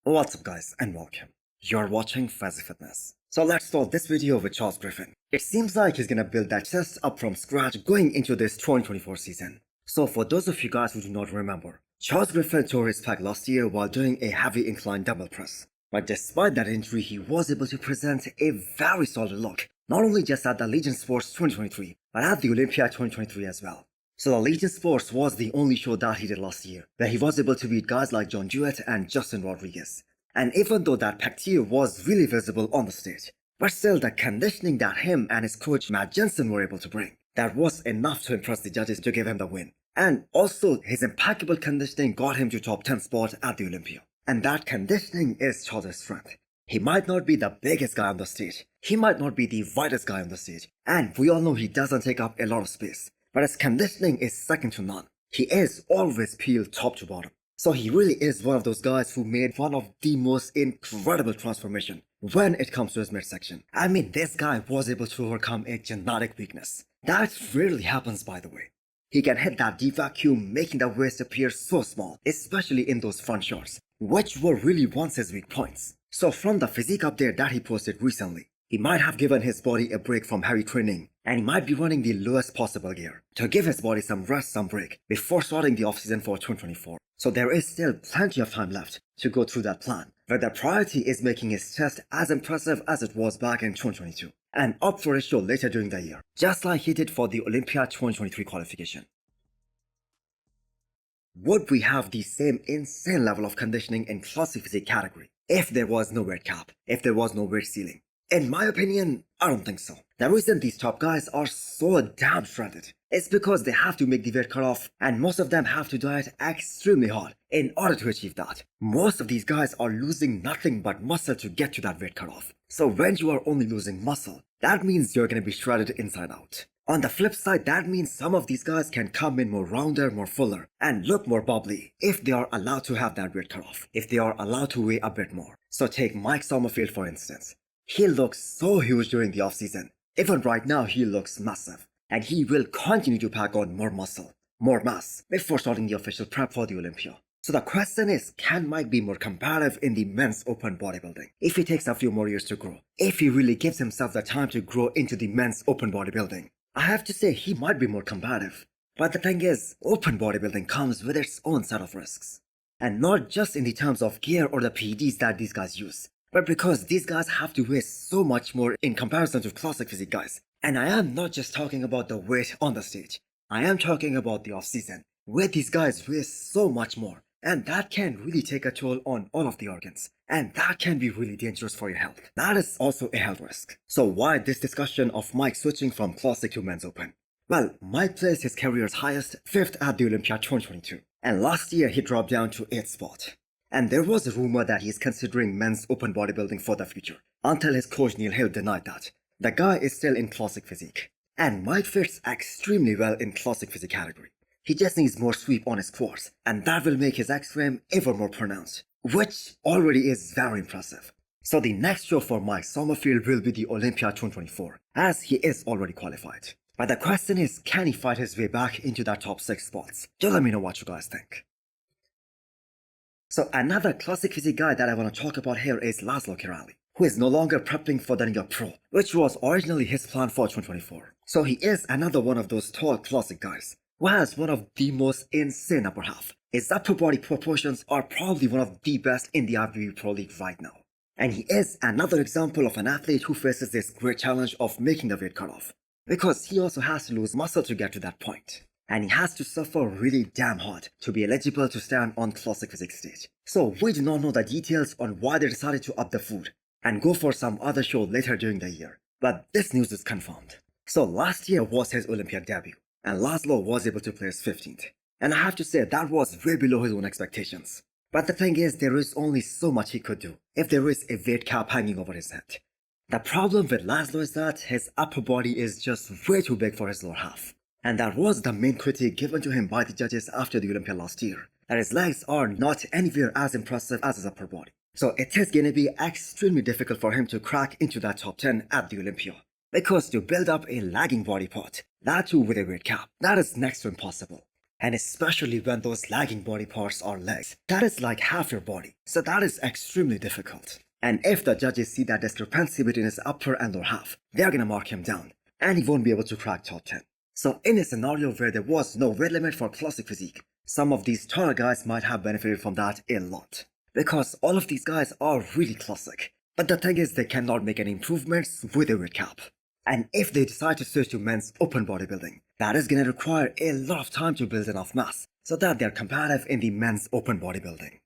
What's up guys and welcome. You're watching Fazi Fitness. So let's start this video with Charles Griffin. It seems like he's gonna build that chest up from scratch going into this 2024 season. So for those of you guys who do not remember, Charles Griffin tore his pec last year while doing a heavy incline dumbbell press. But despite that injury, he was able to present a very solid look, not only just at the Legion Sports 2023, but at the Olympia 2023 as well. So the Legion Sports was the only show that he did last year, where he was able to beat guys like John Jewett and Justin Rodriguez. And even though that pec tear was really visible on the stage, but still the conditioning that him and his coach Matt Jensen were able to bring, that was enough to impress the judges to give him the win. And also his impeccable conditioning got him to top 10 spot at the Olympia. And that conditioning is Charles' strength. He might not be the biggest guy on the stage, he might not be the widest guy on the stage, and we all know he doesn't take up a lot of space. But his conditioning is second to none. He is always peeled top to bottom. So he really is one of those guys who made one of the most incredible transformation when it comes to his midsection. I mean, this guy was able to overcome a genetic weakness. That rarely happens, by the way. He can hit that deep vacuum, making the waist appear so small, especially in those front shots, which were really once his weak points. So from the physique update that he posted recently, he might have given his body a break from heavy training, and he might be running the lowest possible gear to give his body some rest, some break before starting the offseason for 2024. So there is still plenty of time left to go through that plan, where the priority is making his chest as impressive as it was back in 2022 and up for a show later during the year, just like he did for the Olympia 2023 qualification. Would we have the same insane level of conditioning in classic physique category if there was no weight cap, if there was no weight ceiling? In my opinion, I don't think so. The reason these top guys are so damn shredded is because they have to make the weight cutoff, and most of them have to diet extremely hard in order to achieve that. Most of these guys are losing nothing but muscle to get to that weight cutoff. So when you are only losing muscle, that means you're gonna be shredded inside out. On the flip side, that means some of these guys can come in more rounder, more fuller, and look more bubbly if they are allowed to have that weight cutoff, if they are allowed to weigh a bit more. So take Mike Sommerfield for instance. He looks so huge during the offseason. Even right now he looks massive. And he will continue to pack on more muscle, more mass, before starting the official prep for the Olympia. So the question is, can Mike be more competitive in the men's open bodybuilding if he takes a few more years to grow? If he really gives himself the time to grow into the men's open bodybuilding? I have to say he might be more competitive. But the thing is, open bodybuilding comes with its own set of risks. And not just in the terms of gear or the PEDs that these guys use, but because these guys have to weigh so much more in comparison to classic physique guys. And I am not just talking about the weight on the stage. I am talking about the off-season, where these guys weigh so much more. And that can really take a toll on all of the organs. And that can be really dangerous for your health. That is also a health risk. So why this discussion of Mike switching from classic to men's open? Well, Mike placed his career's highest 5th at the Olympia 2022. And last year he dropped down to 8th spot. And there was a rumor that he is considering men's open bodybuilding for the future, until his coach Neil Hill denied that. The guy is still in classic physique, and Mike fits extremely well in classic physique category. He just needs more sweep on his quads, and that will make his X-frame ever more pronounced, which already is very impressive. So the next show for Mike Sommerfield will be the Olympia 2024, as he is already qualified. But the question is, can he fight his way back into that top 6 spots? Just let me know what you guys think. So another classic physique guy that I want to talk about here is Laszlo Kiraly, who is no longer prepping for the degut, which was originally his plan for 2024. So he is another one of those tall classic guys, who has one of the most insane upper half. His upper body proportions are probably one of the best in the IFBB Pro League right now. And he is another example of an athlete who faces this great challenge of making the weight cutoff, because he also has to lose muscle to get to that point. And he has to suffer really damn hard to be eligible to stand on classic physique stage. So we do not know the details on why they decided to up the food and go for some other show later during the year. But this news is confirmed. So last year was his Olympia debut, and Laszlo was able to place 15th. And I have to say that was way below his own expectations. But the thing is, there is only so much he could do if there is a weight cap hanging over his head. The problem with Laszlo is that his upper body is just way too big for his lower half. And that was the main critique given to him by the judges after the Olympia last year, that his legs are not anywhere as impressive as his upper body. So it is going to be extremely difficult for him to crack into that top 10 at the Olympia. Because to build up a lagging body part, that too with a weight cap, that is next to impossible. And especially when those lagging body parts are legs, that is like half your body, so that is extremely difficult. And if the judges see that discrepancy between his upper and lower half, they're gonna mark him down, and he won't be able to crack top 10. So in a scenario where there was no weight limit for classic physique, some of these taller guys might have benefited from that a lot. Because all of these guys are really classic. But the thing is, they cannot make any improvements with a weight cap. And if they decide to switch to men's open bodybuilding, that is gonna require a lot of time to build enough mass so that they're competitive in the men's open bodybuilding.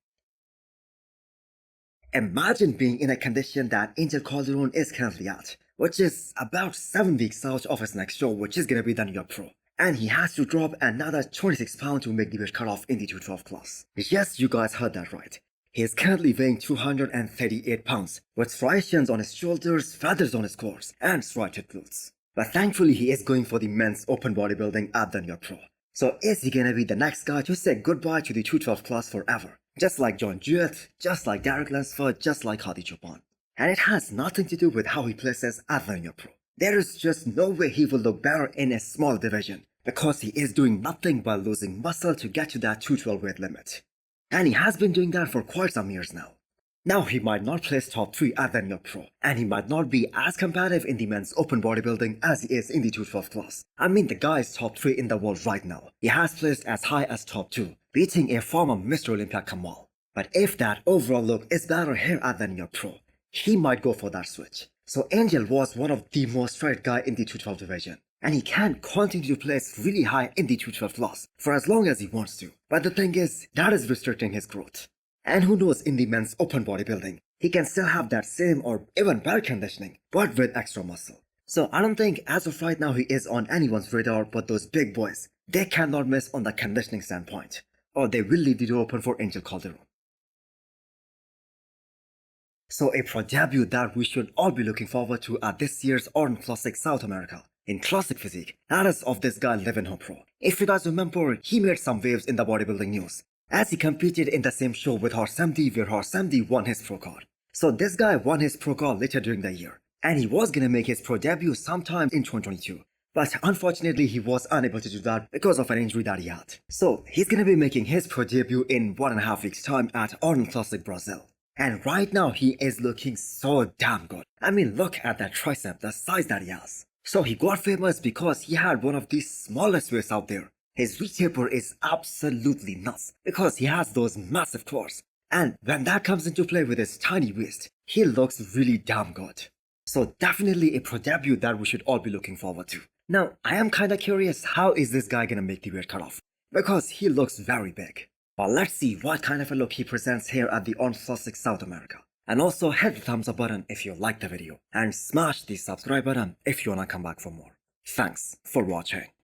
Imagine being in a condition that Angel Calderon is currently at, which is about 7 weeks out of his next show, which is gonna be the New York Pro. And he has to drop another 26 pounds to make the weight cutoff in the 212 class. Yes, you guys heard that right. He is currently weighing 238 pounds, with striations on his shoulders, feathers on his quads, and striated glutes. But thankfully he is going for the men's open bodybuilding at the New York Pro. So is he gonna be the next guy to say goodbye to the 212 class forever? Just like John Jewett, just like Derek Lansford, just like Hadi Chopin. And it has nothing to do with how he places at the New York Pro. There is just no way he will look better in a small division, because he is doing nothing but losing muscle to get to that 212 weight limit. And he has been doing that for quite some years now. Now he might not place top 3 at the New York Pro, and he might not be as competitive in the men's open bodybuilding as he is in the 212 class. I mean, the guy is top 3 in the world right now. He has placed as high as top 2, beating a former Mr. Olympia Kamal. But if that overall look is better here at the New York Pro, he might go for that switch. So Angel was one of the most straight guy in the 212 division, and he can continue to place really high in the 212 class for as long as he wants to. But the thing is, that is restricting his growth. And who knows, in the men's open bodybuilding, he can still have that same or even better conditioning, but with extra muscle. So I don't think as of right now he is on anyone's radar but those big boys. They cannot miss on the conditioning standpoint, or they will leave the door open for Angel Calderon. So a pro debut that we should all be looking forward to at this year's Arnold Classic South America in classic physique, that is of this guy Livinhopro. If you guys remember, he made some waves in the bodybuilding news, as he competed in the same show with Horsemdi where Horsemdi won his pro card. So this guy won his pro card later during the year, and he was gonna make his pro debut sometime in 2022. But unfortunately he was unable to do that because of an injury that he had. So he's gonna be making his pro debut in 1.5 weeks time at Arnold Classic Brazil. And right now he is looking so damn good. I mean, look at that tricep, the size that he has. So he got famous because he had one of the smallest waists out there. His reach taper is absolutely nuts because he has those massive quads. And when that comes into play with his tiny waist, he looks really damn good. So definitely a pro debut that we should all be looking forward to. Now, I am kinda curious, how is this guy gonna make the weight cutoff? Because he looks very big. But let's see what kind of a look he presents here at the Arnold Classic South America. And also hit the thumbs up button if you liked the video, and smash the subscribe button if you wanna come back for more. Thanks for watching.